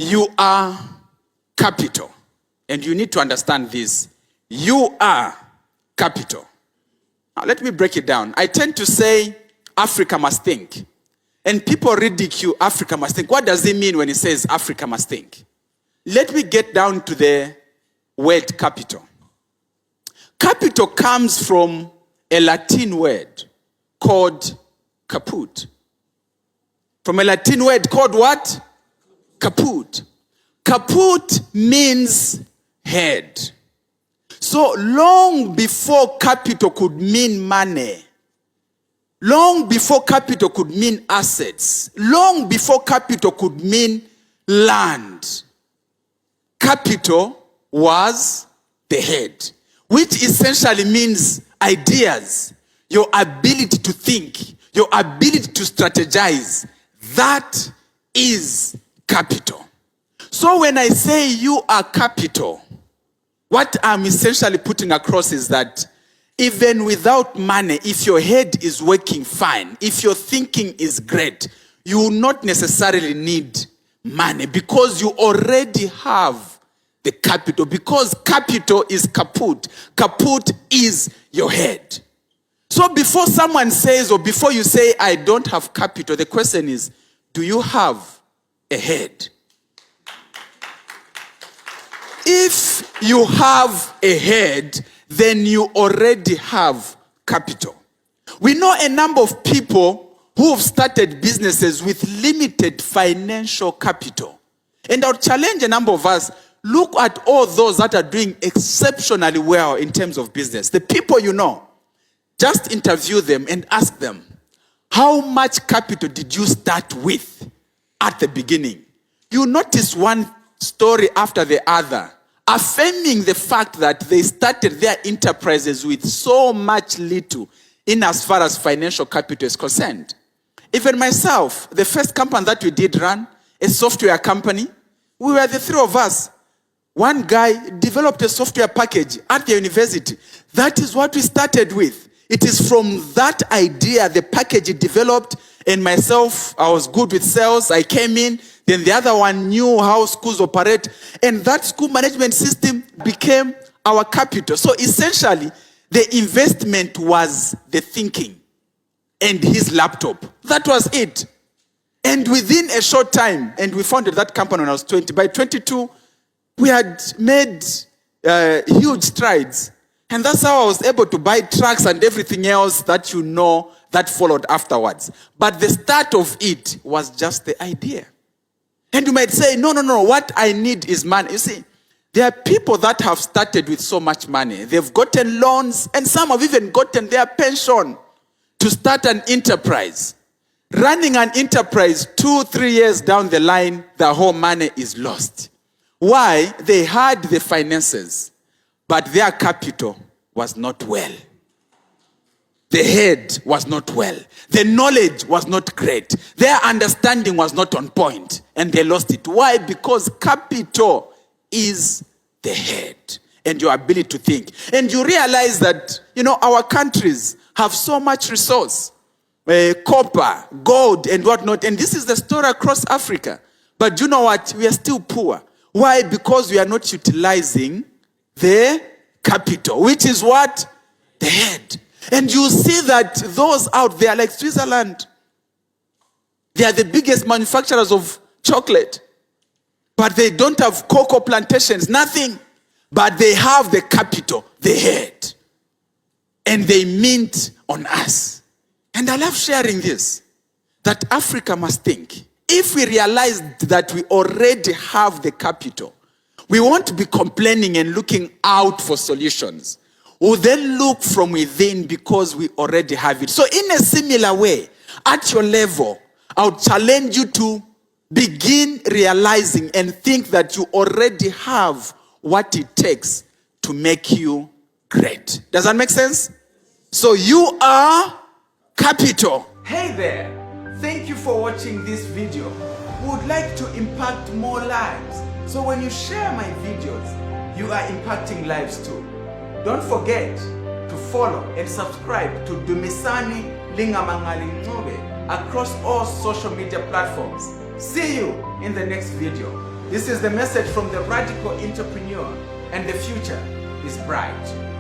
You are capital. And you need to understand this. You are capital. Now, let me break it down. I tend to say, Africa must think. And people ridicule Africa must think. What does it mean when it says Africa must think? Let me get down to the word capital. Capital comes from a Latin word called caput. From a Latin word called what? Caput. Caput means head. So long before capital could mean money, long before capital could mean assets, long before capital could mean land, capital was the head, which essentially means ideas, your ability to think, your ability to strategize. That is capital. So when I say you are capital, what I'm essentially putting across is that even without money, if your head is working fine, if your thinking is great, you will not necessarily need money because you already have the capital. Because capital is caput. Caput is your head. So before someone says, or before you say, I don't have capital, the question is, do you have a head? If you have a head, then you already have capital. We know a number of people who have started businesses with limited financial capital. And I'll challenge a number of us, look at all those that are doing exceptionally well in terms of business. The people you know, just interview them and ask them, how much capital did you start with at the beginning? You notice one story after the other, affirming the fact that they started their enterprises with so much little in as far as financial capital is concerned. Even myself, the first company that we did run, a software company, we were the three of us. One guy developed a software package at the university. That is what we started with. It is from that idea, the package he developed, and myself, I was good with sales. I came in. Then the other one knew how schools operate. And that school management system became our capital. So essentially, the investment was the thinking and his laptop. That was it. And within a short time, and we founded that company when I was 20. By 22, we had made huge strides. And that's how I was able to buy trucks and everything else that you know that followed afterwards. But the start of it was just the idea. And you might say, no, what I need is money. You see, there are people that have started with so much money. They've gotten loans, and some have even gotten their pension to start an enterprise. Running an enterprise 2-3 years down the line, the whole money is lost. Why? They had the finances, but their capital was not well. The head was not well. The knowledge was not great. Their understanding was not on point. And they lost it. Why? Because capital is the head and your ability to think. And you realize that, our countries have so much resource. Copper, gold, and whatnot. And this is the story across Africa. But you know what? We are still poor. Why? Because we are not utilizing the capital, which is what? The head. And you see that those out there, like Switzerland, they are the biggest manufacturers of chocolate. But they don't have cocoa plantations, nothing. But they have the capital, the head. And they mint on us. And I love sharing this, that Africa must think. If we realize that we already have the capital, we won't be complaining and looking out for solutions. We'll then look from within because we already have it. So in a similar way, at your level, I'll challenge you to begin realizing and think that you already have what it takes to make you great. Does that make sense? So you are capital. Hey there. Thank you for watching this video. We would like to impact more lives. So when you share my videos, you are impacting lives too. Don't forget to follow and subscribe to Dumisani Lingamangali Ncube across all social media platforms. See you in the next video. This is the message from the radical entrepreneur, and the future is bright.